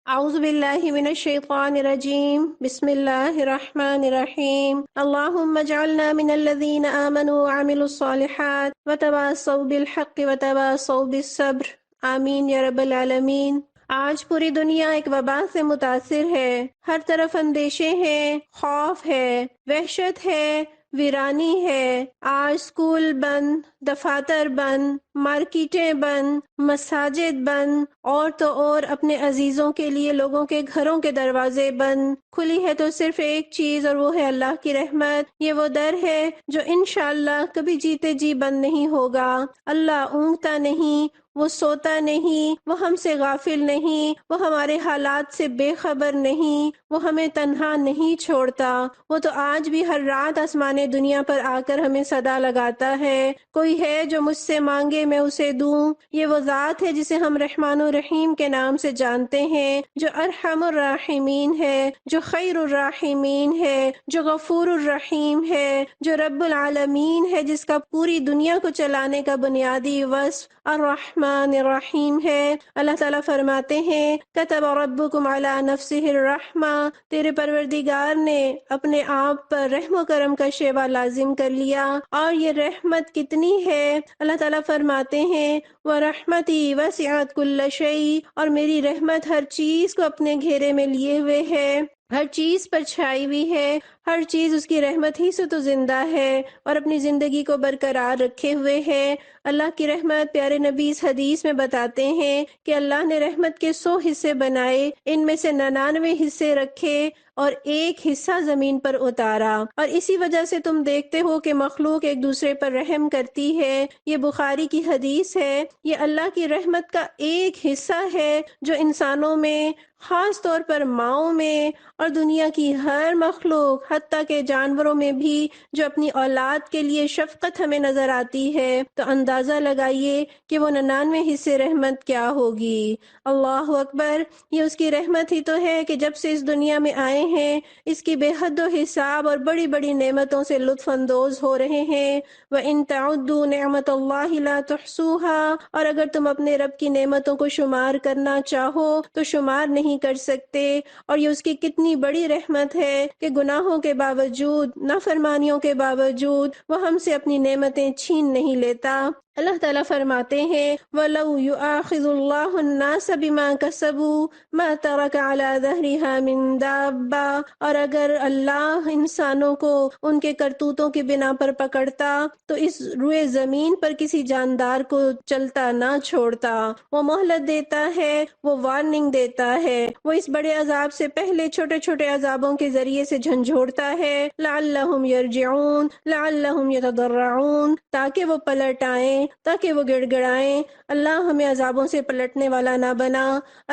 اعوذ باللہ من الشیطان الرجیم بسم اللہ الرحمن الرحیم اللہم اجعلنا من الذین آمنوا وعملوا الصالحات وتواصوا بالحق وتواصوا بالصبر آمین یا رب العالمین۔ آج پوری دنیا ایک وبا سے متاثر ہے، ہر طرف اندیشے ہیں، خوف ہے، وحشت ہے، ویرانی ہے۔ آج سکول بند، دفاتر بند، مارکیٹیں بند، مساجد بند، اور تو اور اپنے عزیزوں کے لیے لوگوں کے گھروں کے دروازے بند۔ کھلی ہے تو صرف ایک چیز، اور وہ ہے اللہ کی رحمت۔ یہ وہ در ہے جو انشاءاللہ کبھی جیتے جی بند نہیں ہوگا۔ اللہ اونگتا نہیں، وہ سوتا نہیں، وہ ہم سے غافل نہیں، وہ ہمارے حالات سے بے خبر نہیں، وہ ہمیں تنہا نہیں چھوڑتا۔ وہ تو آج بھی ہر رات آسمان دنیا پر آ کر ہمیں صدا لگاتا ہے، کوئی ہے جو مجھ سے مانگے میں اسے دوں۔ یہ وہ ذات ہے جسے ہم رحمان الرحیم کے نام سے جانتے ہیں، جو ارحم الراحمین ہے، جو خیر الراحمین ہے، جو غفور الرحیم ہے، جو رب العالمین ہے، جس کا پوری دنیا کو چلانے کا بنیادی وصف الرحمن الرحیم ہے۔ اللہ تعالیٰ فرماتے ہیں کتب ربکم علی نفسہ الرحمہ، تیرے پروردگار نے اپنے آپ پر رحم و کرم کا شیوا لازم کر لیا۔ اور یہ رحمت کتنی ہے؟ اللہ تعالیٰ فرماتے ہیں وَرَحْمَتِي وَسِعَتْ كُلَّ شَيْءٍ، اور میری رحمت ہر چیز کو اپنے گھیرے میں لیے ہوئے ہے، ہر چیز پر چھائی ہوئی ہے، ہر چیز اس کی رحمت ہی سے تو زندہ ہے اور اپنی زندگی کو برقرار رکھے ہوئے ہے۔ اللہ کی رحمت، پیارے نبی اس حدیث میں بتاتے ہیں کہ اللہ نے رحمت کے 100 حصے بنائے، ان میں سے 99 حصے رکھے اور ایک حصہ زمین پر اتارا، اور اسی وجہ سے تم دیکھتے ہو کہ مخلوق ایک دوسرے پر رحم کرتی ہے۔ یہ بخاری کی حدیث ہے۔ یہ اللہ کی رحمت کا ایک حصہ ہے جو انسانوں میں، خاص طور پر ماؤں میں، اور دنیا کی ہر مخلوق حتیٰ کہ جانوروں میں بھی جو اپنی اولاد کے لیے شفقت ہمیں نظر آتی ہے، تو اندازہ لگائیے کہ وہ 99 حصے رحمت کیا ہوگی۔ اللہ اکبر۔ یہ اس کی رحمت ہی تو ہے کہ جب سے اس دنیا میں آئے ہیں اس کی بے حد و حساب اور بڑی بڑی نعمتوں سے لطف اندوز ہو رہے ہیں۔ وَإِن تَعُدُّوا نِعْمَتَ اللَّهِ لَا تُحْصُوهَا، اور اگر تم اپنے رب کی نعمتوں کو شمار کرنا چاہو تو شمار نہیں کر سکتے۔ اور یہ اس کی کتنی بڑی رحمت ہے کہ گناہوں کے باوجود، نافرمانیوں کے باوجود وہ ہم سے اپنی نعمتیں چھین نہیں لیتا۔ اللہ تعالیٰ فرماتے ہیں وَلَوْ يُؤَاخِذُ اللَّهُ النَّاسَ بِمَا كَسَبُوا مَا تَرَكَ عَلَى ظَهْرِهَا مِن دَابَّةٍ، اور اگر اللہ انسانوں کو ان کے کرتوتوں کی بنا پر پکڑتا تو اس روئے زمین پر کسی جاندار کو چلتا نہ چھوڑتا۔ وہ مہلت دیتا ہے، وہ وارننگ دیتا ہے، وہ اس بڑے عذاب سے پہلے چھوٹے چھوٹے عذابوں کے ذریعے سے جھنجھوڑتا ہے۔ لَعَلَّهُمْ يَرْجِعُونَ، لَعَلَّهُمْ يَتَضَرَّعُونَ، تاکہ وہ پلٹ آئیں، تاکہ وہ گڑ گڑائیں۔ اللہ ہمیں عذابوں سے پلٹنے والا نہ بنا،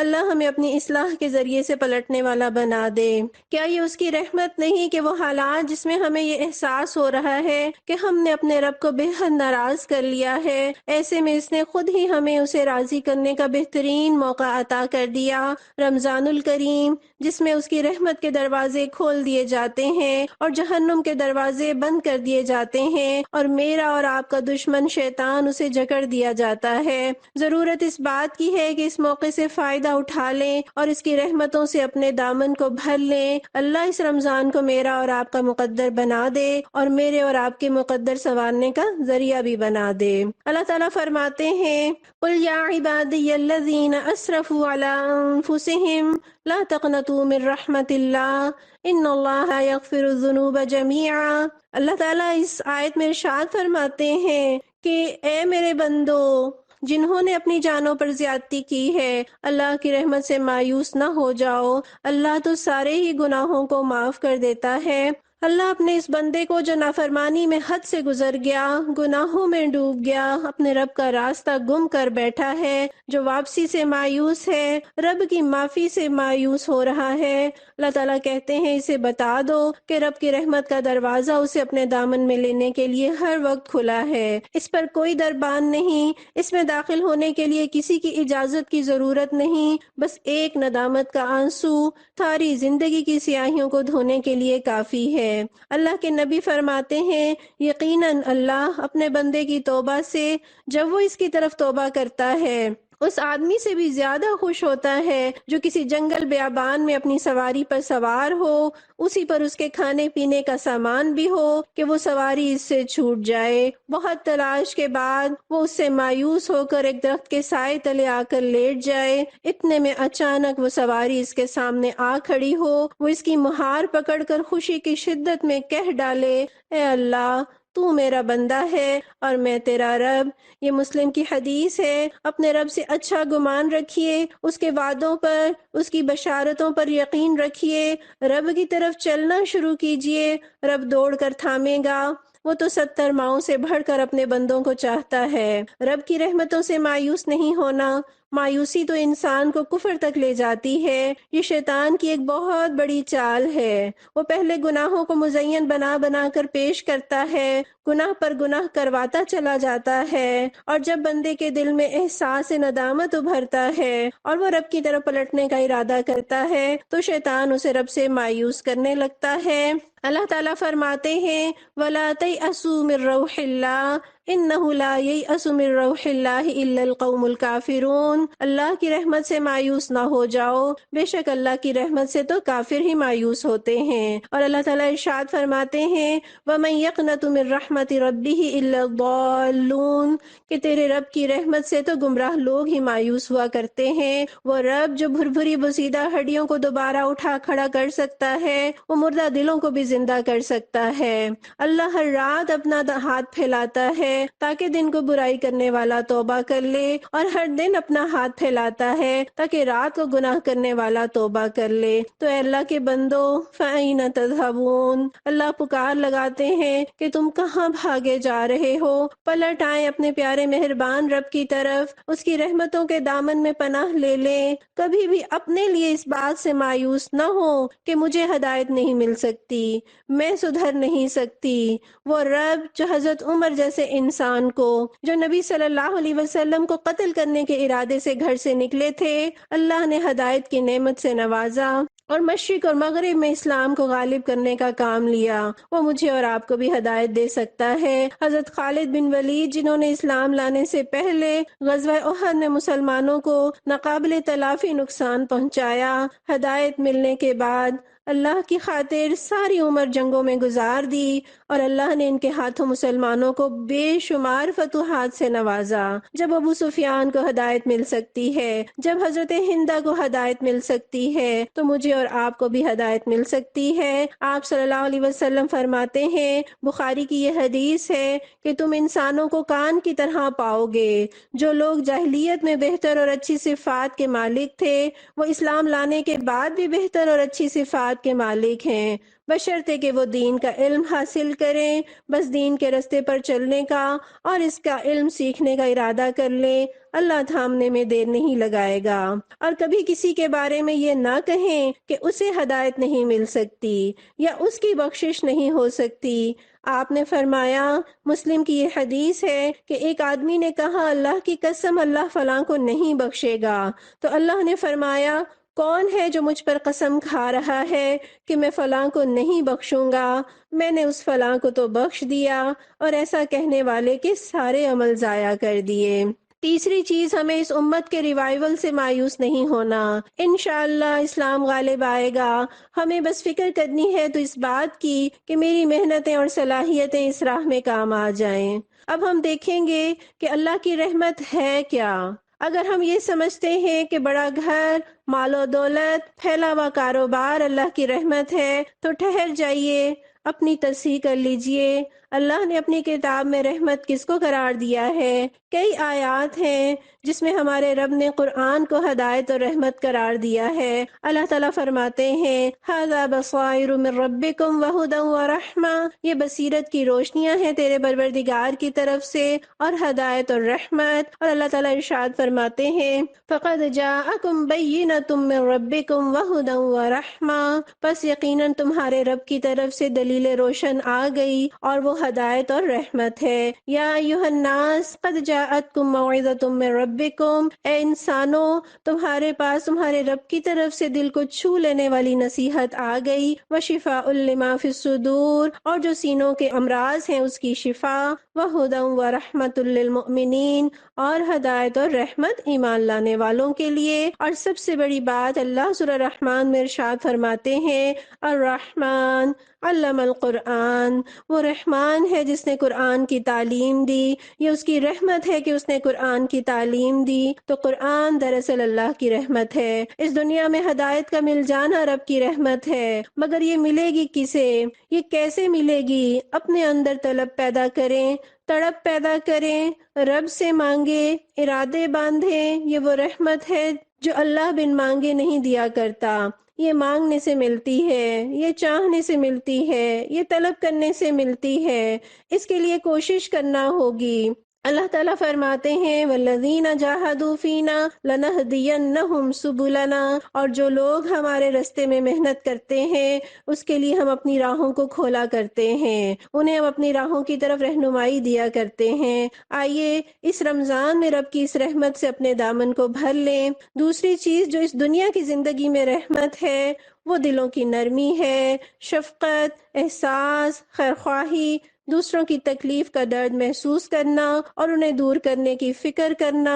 اللہ ہمیں اپنی اصلاح کے ذریعے سے پلٹنے والا بنا دے۔ کیا یہ اس کی رحمت نہیں کہ وہ حالات جس میں ہمیں یہ احساس ہو رہا ہے کہ ہم نے اپنے رب کو بے حد ناراض کر لیا ہے، ایسے میں اس نے خود ہی ہمیں اسے راضی کرنے کا بہترین موقع عطا کر دیا، رمضان الکریم، جس میں اس کی رحمت کے دروازے کھول دیے جاتے ہیں اور جہنم کے دروازے بند کر دیے جاتے ہیں، اور میرا اور آپ کا دشمن شیطان اسے جکڑ دیا جاتا ہے۔ ضرورت اس بات کی ہے کہ اس موقع سے فائدہ اٹھا لیں اور اس کی رحمتوں سے اپنے دامن کو بھر لیں۔ اللہ اس رمضان کو میرا اور آپ کا مقدر بنا دے اور میرے اور آپ کے مقدر سنوارنے کا ذریعہ بھی بنا دے۔ اللہ تعالیٰ فرماتے ہیں قُلْ يَا عِبَادِيَ الَّذِينَ أَسْرَفُوا عَلَىٰ أَنفُسِهِمْ لَا تَقْنَطُوا مِن رَحْمَةِ اللَّهِ إِنَّ اللَّهَ يَغْفِرُ الذُّنُوبَ جَمِيعًا۔ اللہ تعالیٰ اس آیت میں ارشاد فرماتے ہیں کہ اے میرے بندو، جنہوں نے اپنی جانوں پر زیادتی کی ہے، اللہ کی رحمت سے مایوس نہ ہو جاؤ، اللہ تو سارے ہی گناہوں کو معاف کر دیتا ہے۔ اللہ اپنے اس بندے کو جو نافرمانی میں حد سے گزر گیا، گناہوں میں ڈوب گیا، اپنے رب کا راستہ گم کر بیٹھا ہے، جو واپسی سے مایوس ہے، رب کی معافی سے مایوس ہو رہا ہے، اللہ تعالیٰ کہتے ہیں اسے بتا دو کہ رب کی رحمت کا دروازہ اسے اپنے دامن میں لینے کے لیے ہر وقت کھلا ہے۔ اس پر کوئی دربان نہیں، اس میں داخل ہونے کے لیے کسی کی اجازت کی ضرورت نہیں، بس ایک ندامت کا آنسو ساری زندگی کی سیاہیوں کو دھونے کے لیے کافی ہے۔ اللہ کے نبی فرماتے ہیں یقیناً اللہ اپنے بندے کی توبہ سے، جب وہ اس کی طرف توبہ کرتا ہے اس آدمی سے بھی زیادہ خوش ہوتا ہے جو کسی جنگل بیابان میں اپنی سواری پر سوار ہو، اسی پر اس کے کھانے پینے کا سامان بھی ہو کہ وہ سواری اس سے چھوٹ جائے۔ بہت تلاش کے بعد وہ اس سے مایوس ہو کر ایک درخت کے سائے تلے آ کر لیٹ جائے، اتنے میں اچانک وہ سواری اس کے سامنے آ کھڑی ہو، وہ اس کی مہار پکڑ کر خوشی کی شدت میں کہہ ڈالے، اے اللہ، تو میرا بندہ ہے اور میں تیرا رب۔ یہ مسلم کی حدیث ہے۔ اپنے رب سے اچھا گمان رکھیے، اس کے وعدوں پر، اس کی بشارتوں پر یقین رکھیے، رب کی طرف چلنا شروع کیجئے، رب دوڑ کر تھامے گا۔ وہ تو 70 ماؤں سے بڑھ کر اپنے بندوں کو چاہتا ہے۔ رب کی رحمتوں سے مایوس نہیں ہونا۔ مایوسی تو انسان کو کفر تک لے جاتی ہے۔ یہ شیطان کی ایک بہت بڑی چال ہے۔ وہ پہلے گناہوں کو مزین بنا بنا کر پیش کرتا ہے، گناہ پر گناہ کرواتا چلا جاتا ہے، اور جب بندے کے دل میں احساس ندامت ابھرتا ہے اور وہ رب کی طرف پلٹنے کا ارادہ کرتا ہے تو شیطان اسے رب سے مایوس کرنے لگتا ہے۔ اللہ تعالیٰ فرماتے ہیں وَلَا تَيْأَسُوا مِن رَوْحِ اللَّهِ إِنَّهُ لَا يَيْأَسُ مِن رَوْحِ اللَّهِ إِلَّا الْقَوْمُ الْكَافِرُونَ۔ اللہ کی رحمت سے مایوس نہ ہو جاؤ، بے شک اللہ کی رحمت سے تو کافر ہی مایوس ہوتے ہیں۔ اور اللہ تعالیٰ ارشاد فرماتے ہیں وَمَن يَقْنَطُ مِن رَحْمَةِ رَبِّهِ إِلَّا الضَّالُّونَ، کہ تیرے رب کی رحمت سے تو گمراہ لوگ ہی مایوس ہوا کرتے ہیں۔ وہ رب جو بھری بوسیدہ ہڈیوں کو دوبارہ اٹھا کھڑا کر سکتا ہے، وہ مردہ دلوں کو بھی زندہ کر سکتا ہے۔ اللہ ہر رات اپنا ہاتھ پھیلاتا ہے تاکہ دن کو برائی کرنے والا توبہ کر لے، اور ہر دن اپنا ہاتھ پھیلاتا ہے تاکہ رات کو گناہ کرنے والا توبہ کر لے۔ تو اے اللہ کے بندو فَأَيْنَ تَذْهَبُونَ، اللہ پکار لگاتے ہیں کہ تم کہاں بھاگے جا رہے ہو؟ پلٹ آئیں اپنے پیارے مہربان رب کی طرف، اس کی رحمتوں کے دامن میں پناہ لے لیں۔ کبھی بھی اپنے لیے اس بات سے مایوس نہ ہو کہ مجھے ہدایت نہیں مل سکتی، میں سدھر نہیں سکتی۔ وہ رب جو حضرت عمر جیسے انسان کو، جو نبی صلی اللہ علیہ وسلم کو قتل کرنے کے ارادے سے گھر سے نکلے تھے، اللہ نے ہدایت کی نعمت سے نوازا اور مشرق اور مغرب میں اسلام کو غالب کرنے کا کام لیا، وہ مجھے اور آپ کو بھی ہدایت دے سکتا ہے۔ حضرت خالد بن ولید جنہوں نے اسلام لانے سے پہلے غزوہ احد میں مسلمانوں کو ناقابل تلافی نقصان پہنچایا، ہدایت ملنے کے بعد اللہ کی خاطر ساری عمر جنگوں میں گزار دی، اور اللہ نے ان کے ہاتھوں مسلمانوں کو بے شمار فتوحات سے نوازا۔ جب ابو سفیان کو ہدایت مل سکتی ہے، جب حضرت ہندہ کو ہدایت مل سکتی ہے، تو مجھے اور آپ کو بھی ہدایت مل سکتی ہے۔ آپ صلی اللہ علیہ وسلم فرماتے ہیں، بخاری کی یہ حدیث ہے کہ تم انسانوں کو کان کی طرح پاؤ گے۔ جو لوگ جاہلیت میں بہتر اور اچھی صفات کے مالک تھے، وہ اسلام لانے کے بعد بھی بہتر اور اچھی صفات کے مالک ہیں، بشرطے کہ وہ دین کا علم حاصل کریں۔ بس دین کے رستے پر چلنے کا اور اس کا علم سیکھنے کا ارادہ کر لیں، اللہ تھامنے میں دیر نہیں لگائے گا۔ اور کبھی کسی کے بارے میں یہ نہ کہیں کہ اسے ہدایت نہیں مل سکتی یا اس کی بخشش نہیں ہو سکتی۔ آپ نے فرمایا، مسلم کی یہ حدیث ہے کہ ایک آدمی نے کہا اللہ کی قسم اللہ فلاں کو نہیں بخشے گا، تو اللہ نے فرمایا کون ہے جو مجھ پر قسم کھا رہا ہے کہ میں فلاں کو نہیں بخشوں گا؟ میں نے اس فلاں کو تو بخش دیا، اور ایسا کہنے والے کے سارے عمل ضائع کر دیے۔ تیسری چیز، ہمیں اس امت کے ریوائول سے مایوس نہیں ہونا۔ انشاءاللہ اسلام غالب آئے گا۔ ہمیں بس فکر کرنی ہے تو اس بات کی کہ میری محنتیں اور صلاحیتیں اس راہ میں کام آ جائیں۔ اب ہم دیکھیں گے کہ اللہ کی رحمت ہے کیا۔ اگر ہم یہ سمجھتے ہیں کہ بڑا گھر، مال و دولت، پھیلا ہوا کاروبار اللہ کی رحمت ہے، تو ٹھہر جائیے، اپنی تصحیح کر لیجئے۔ اللہ نے اپنی کتاب میں رحمت کس کو قرار دیا ہے؟ کئی آیات ہیں جس میں ہمارے رب نے قرآن کو ہدایت اور رحمت قرار دیا ہے۔ اللہ تعالیٰ فرماتے ہیں ھذا بصائر من ربکم وہدی ورحمہ، یہ بصیرت کی روشنیاں ہیں تیرے پروردگار کی طرف سے اور ہدایت اور رحمت۔ اور اللہ تعالیٰ ارشاد فرماتے ہیں فقد جاءکم بینۃ من ربکم وہدی ورحمہ، پس یقیناً تمہارے رب کی طرف سے دلیل روشن آ گئی اور وہ ہدایت اور رحمت ہے۔ یا ایھا الناس قد جاءتکم موعظۃ من ربکم، اے انسانوں تمہارے پاس تمہارے رب کی طرف سے دل کو چھو لینے والی نصیحت آ گئی، وشفاء لما فی الصدور، اور جو سینوں کے امراض ہیں اس کی شفا، وہدی ورحمۃ للمؤمنین، اور ہدایت اور رحمت ایمان لانے والوں کے لیے۔ اور سب سے بڑی بات اللہ سورہ رحمان میں ارشاد فرماتے ہیں، الرحمن علم القرآن، وہ رحمان ہے جس نے قرآن کی تعلیم دی، یہ اس کی رحمت ہے کہ اس نے قرآن کی تعلیم دی۔ تو قرآن دراصل اللہ کی رحمت ہے۔ اس دنیا میں ہدایت کا مل جانا رب کی رحمت ہے، مگر یہ ملے گی کسے؟ یہ کیسے ملے گی؟ اپنے اندر طلب پیدا کریں، تڑپ پیدا کریں، رب سے مانگے، ارادے باندھیں۔ یہ وہ رحمت ہے جو اللہ بن مانگے نہیں دیا کرتا، یہ مانگنے سے ملتی ہے، یہ چاہنے سے ملتی ہے، یہ طلب کرنے سے ملتی ہے، اس کے لیے کوشش کرنا ہوگی۔ اللہ تعالیٰ فرماتے ہیں وَالَّذِينَ جَاهَدُوا فِينَا لَنَهْدِيَنَّهُمْ سُبُلَنَا، اور جو لوگ ہمارے رستے میں محنت کرتے ہیں اس کے لیے ہم اپنی راہوں کو کھولا کرتے ہیں، انہیں ہم اپنی راہوں کی طرف رہنمائی دیا کرتے ہیں۔ آئیے اس رمضان میں رب کی اس رحمت سے اپنے دامن کو بھر لیں۔ دوسری چیز جو اس دنیا کی زندگی میں رحمت ہے وہ دلوں کی نرمی ہے، شفقت، احساس، خیرخواہی، دوسروں کی تکلیف کا درد محسوس کرنا اور انہیں دور کرنے کی فکر کرنا۔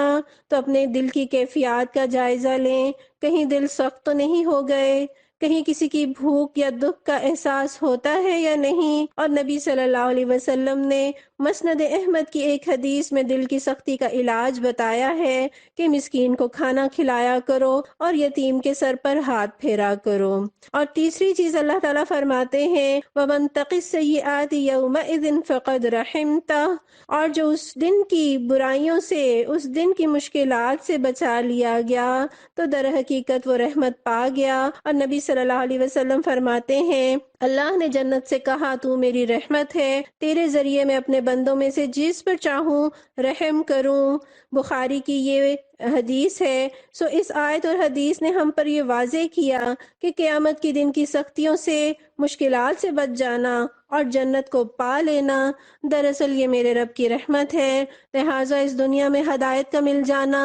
تو اپنے دل کی کیفیات کا جائزہ لیں، کہیں دل سخت تو نہیں ہو گئے، کہیں کسی کی بھوک یا دکھ کا احساس ہوتا ہے یا نہیں۔ اور نبی صلی اللہ علیہ وسلم نے مسند احمد کی ایک حدیث میں دل کی سختی کا علاج بتایا ہے کہ مسکین کو کھانا کھلایا کرو اور یتیم کے سر پر ہاتھ پھیرا کرو۔ اور تیسری چیز اللہ تعالیٰ فرماتے ہیں وَمَن تَقِ السَّيِّئَاتِ يَوْمَئِذٍ فَقَدْ رَحِمْتَهُ، اور جو اس دن کی برائیوں سے، اس دن کی مشکلات سے بچا لیا گیا تو در حقیقت وہ رحمت پا گیا۔ اور نبی صلی اللہ علیہ وسلم فرماتے ہیں اللہ نے جنت سے کہا تو میری رحمت ہے، تیرے ذریعے میں اپنے بندوں میں سے جس پر چاہوں رحم کروں۔ بخاری کی یہ حدیث ہے۔ اس آیت اور حدیث نے ہم پر یہ واضح کیا کہ قیامت کے دن کی سختیوں سے، مشکلات سے بچ جانا اور جنت کو پا لینا دراصل یہ میرے رب کی رحمت ہے۔ لہٰذا اس دنیا میں ہدایت کا مل جانا،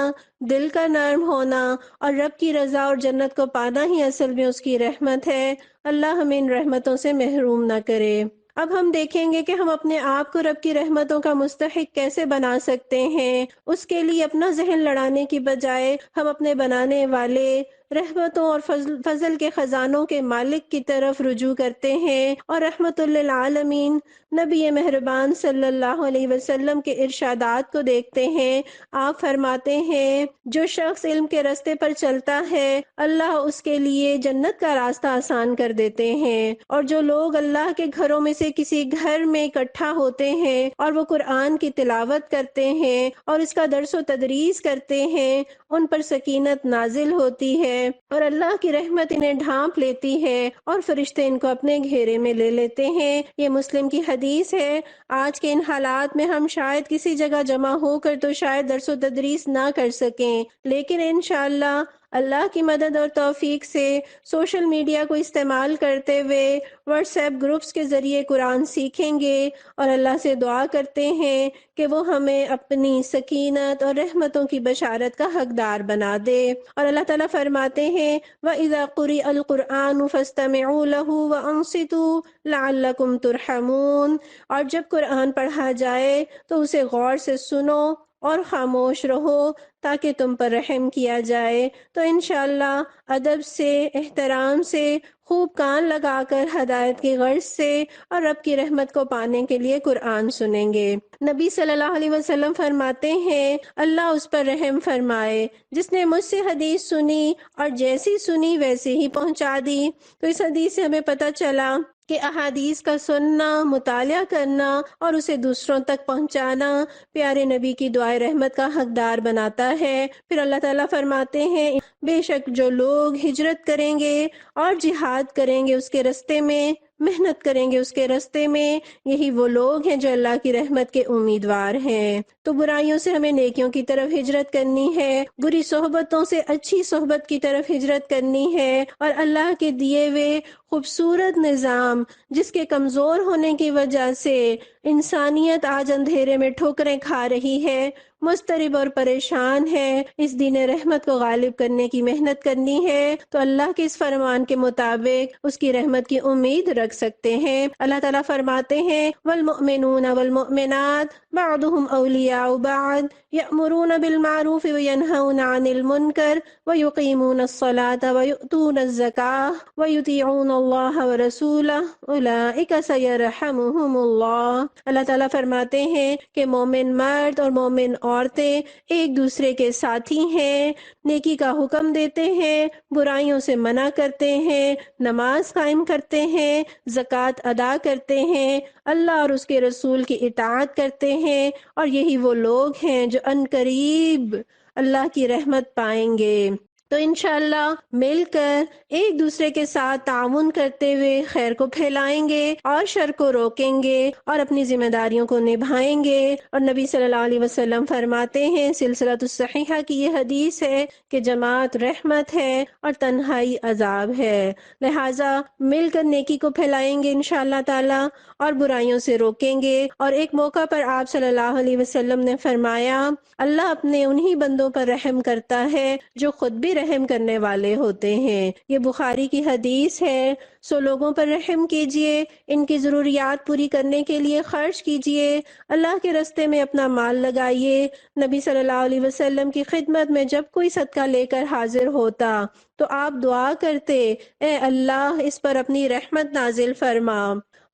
دل کا نرم ہونا اور رب کی رضا اور جنت کو پانا ہی اصل میں اس کی رحمت ہے۔ اللہ ہمیں ان رحمتوں سے محروم نہ کرے۔ اب ہم دیکھیں گے کہ ہم اپنے آپ کو رب کی رحمتوں کا مستحق کیسے بنا سکتے ہیں۔ اس کے لیے اپنا ذہن لڑانے کی بجائے ہم اپنے بنانے والے، رحمتوں اور فضل کے خزانوں کے مالک کی طرف رجوع کرتے ہیں اور رحمت للعالمین نبی مہربان صلی اللہ علیہ وسلم کے ارشادات کو دیکھتے ہیں۔ آپ فرماتے ہیں جو شخص علم کے راستے پر چلتا ہے اللہ اس کے لیے جنت کا راستہ آسان کر دیتے ہیں، اور جو لوگ اللہ کے گھروں میں سے کسی گھر میں اکٹھا ہوتے ہیں اور وہ قرآن کی تلاوت کرتے ہیں اور اس کا درس و تدریس کرتے ہیں ان پر سکینت نازل ہوتی ہے اور اللہ کی رحمت انہیں ڈھانپ لیتی ہے اور فرشتے ان کو اپنے گھیرے میں لے لیتے ہیں۔ یہ مسلم کی حدیث ہے۔ آج کے ان حالات میں ہم شاید کسی جگہ جمع ہو کر تو شاید درس و تدریس نہ کر سکیں، لیکن انشاءاللہ اللہ کی مدد اور توفیق سے سوشل میڈیا کو استعمال کرتے ہوئے واٹس ایپ گروپس کے ذریعے قرآن سیکھیں گے اور اللہ سے دعا کرتے ہیں کہ وہ ہمیں اپنی سکینت اور رحمتوں کی بشارت کا حقدار بنا دے۔ اور اللہ تعالیٰ فرماتے ہیں وَإِذَا قُرِئَ الْقُرْآنُ فَاسْتَمِعُوا لَهُ وَأَنصِتُوا لَعَلَّكُمْ تُرْحَمُونَ، اور جب قرآن پڑھا جائے تو اسے غور سے سنو اور خاموش رہو تاکہ تم پر رحم کیا جائے۔ تو انشاءاللہ ادب سے، احترام سے، خوب کان لگا کر ہدایت کی غرض سے اور رب کی رحمت کو پانے کے لیے قرآن سنیں گے۔ نبی صلی اللہ علیہ وسلم فرماتے ہیں اللہ اس پر رحم فرمائے جس نے مجھ سے حدیث سنی اور جیسی سنی ویسے ہی پہنچا دی۔ تو اس حدیث سے ہمیں پتہ چلا کہ احادیث کا سننا، مطالعہ کرنا اور اسے دوسروں تک پہنچانا پیارے نبی کی دعائے رحمت کا حقدار بناتا ہے۔ پھر اللہ تعالیٰ فرماتے ہیں بے شک جو لوگ ہجرت کریں گے اور جہاد کریں گے اس کے رستے میں محنت کریں گے اس کے راستے میں، یہی وہ لوگ ہیں جو اللہ کی رحمت کے امیدوار ہیں۔ تو برائیوں سے ہمیں نیکیوں کی طرف ہجرت کرنی ہے، بری صحبتوں سے اچھی صحبت کی طرف ہجرت کرنی ہے، اور اللہ کے دیے ہوئے خوبصورت نظام جس کے کمزور ہونے کی وجہ سے انسانیت آج اندھیرے میں ٹھوکریں کھا رہی ہے، مضطرب اور پریشان ہے، اس دین رحمت کو غالب کرنے کی محنت کرنی ہے، تو اللہ کے اس فرمان کے مطابق اس کی رحمت کی امید رکھ سکتے ہیں۔ اللہ تعالیٰ فرماتے ہیں والمؤمنون والمؤمنات بعضهم اولیاء بعض یأمرون بالمعروف وینہون عن المنکر ویقیمون الصلاة ویؤتون الزکاة ویطیعون اللہ ورسولہ اولئک سیرحمہم اللہ۔ اللہ تعالیٰ فرماتے ہیں کہ مومن مرد اور مومن عورتیں ایک دوسرے کے ساتھی ہیں، نیکی کا حکم دیتے ہیں، برائیوں سے منع کرتے ہیں، نماز قائم کرتے ہیں، زکوٰۃ ادا کرتے ہیں، اللہ اور اس کے رسول کی اطاعت کرتے ہیں، اور یہی وہ لوگ ہیں جو عنقریب اللہ کی رحمت پائیں گے۔ تو انشاءاللہ مل کر ایک دوسرے کے ساتھ تعاون کرتے ہوئے خیر کو پھیلائیں گے اور شر کو روکیں گے اور اپنی ذمہ داریوں کو نبھائیں گے۔ اور نبی صلی اللہ علیہ وسلم فرماتے ہیں، سلسلۃ الصحیحہ کی یہ حدیث ہے کہ جماعت رحمت ہے اور تنہائی عذاب ہے، لہٰذا مل کر نیکی کو پھیلائیں گے انشاءاللہ تعالی اور برائیوں سے روکیں گے۔ اور ایک موقع پر آپ صلی اللہ علیہ وسلم نے فرمایا، اللہ اپنے انہی بندوں پر رحم کرتا ہے جو خود بھی رحم کرنے والے ہوتے ہیں۔ یہ بخاری کی حدیث ہے۔ سو لوگوں پر رحم کیجئے، ان کی ضروریات پوری کرنے کے لیے خرچ کیجئے، اللہ کے راستے میں اپنا مال لگائیے۔ نبی صلی اللہ علیہ وسلم کی خدمت میں جب کوئی صدقہ لے کر حاضر ہوتا تو آپ دعا کرتے، اے اللہ اس پر اپنی رحمت نازل فرما۔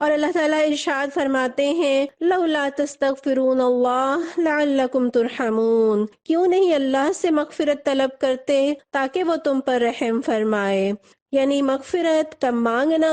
اور اللہ تعالیٰ ارشاد فرماتے ہیں، لولا تستغفرون اللہ لعلکم ترحمون، کیوں نہیں اللہ سے مغفرت طلب کرتے تاکہ وہ تم پر رحم فرمائے۔ یعنی مغفرت کا مانگنا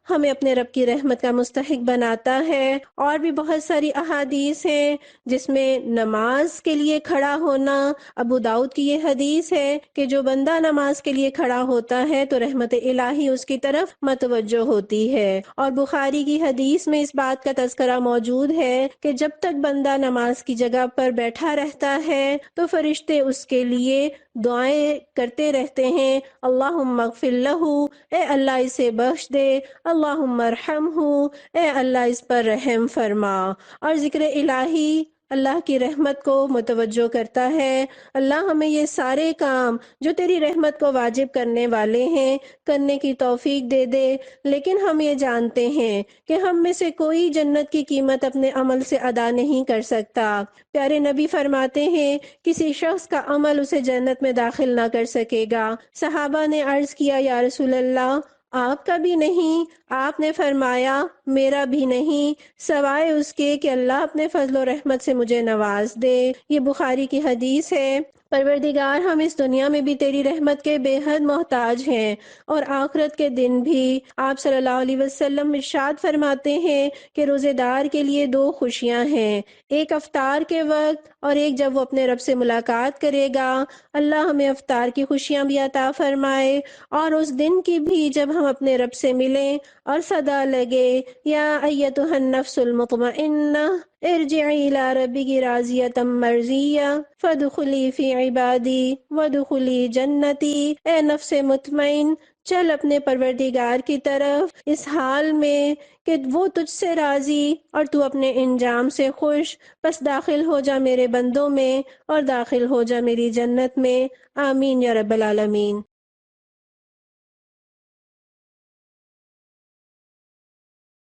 ہمیں اپنے رب کی رحمت کا مستحق بناتا ہے۔ اور بھی بہت ساری احادیث ہیں جس میں نماز کے لیے کھڑا ہونا، ابو داؤد کی یہ حدیث ہے کہ جو بندہ نماز کے لیے کھڑا ہوتا ہے تو رحمت الہی اس کی طرف متوجہ ہوتی ہے۔ اور بخاری کی حدیث میں اس بات کا تذکرہ موجود ہے کہ جب تک بندہ نماز کی جگہ پر بیٹھا رہتا ہے تو فرشتے اس کے لیے دعائیں کرتے رہتے ہیں، اللہم اغفر لہ، اے اللہ اسے بخش دے، اللہم ارحمہ، اے اللہ اس پر رحم فرما۔ اور ذکر الہی اللہ کی رحمت کو متوجہ کرتا ہے۔ اللہ ہمیں یہ سارے کام جو تیری رحمت کو واجب کرنے والے ہیں کرنے کی توفیق دے دے، لیکن ہم یہ جانتے ہیں کہ ہم میں سے کوئی جنت کی قیمت اپنے عمل سے ادا نہیں کر سکتا۔ پیارے نبی فرماتے ہیں، کسی شخص کا عمل اسے جنت میں داخل نہ کر سکے گا۔ صحابہ نے عرض کیا، یا رسول اللہ آپ کا بھی نہیں؟ آپ نے فرمایا میرا بھی نہیں، سوائے اس کے کہ اللہ اپنے فضل و رحمت سے مجھے نواز دے۔ یہ بخاری کی حدیث ہے۔ پروردگار ہم اس دنیا میں بھی تیری رحمت کے بے حد محتاج ہیں اور آخرت کے دن بھی۔ آپ صلی اللہ علیہ وسلم ارشاد فرماتے ہیں کہ روزے دار کے لیے دو خوشیاں ہیں، ایک افطار کے وقت اور ایک جب وہ اپنے رب سے ملاقات کرے گا۔ اللہ ہمیں افطار کی خوشیاں بھی عطا فرمائے اور اس دن کی بھی جب ہم اپنے رب سے ملیں اور صدا لگے، یا ایتھا النفس المطمئنہ ارجعی الی ربک راضیۃ مرضیہ فادخلی فی عبادی وادخلی جنتی۔ اے نفس مطمئن، چل اپنے پروردگار کی طرف اس حال میں کہ وہ تجھ سے راضی اور تو اپنے انجام سے خوش، بس داخل ہو جا میرے بندوں میں اور داخل ہو جا میری جنت میں۔ آمین یا رب العالمین۔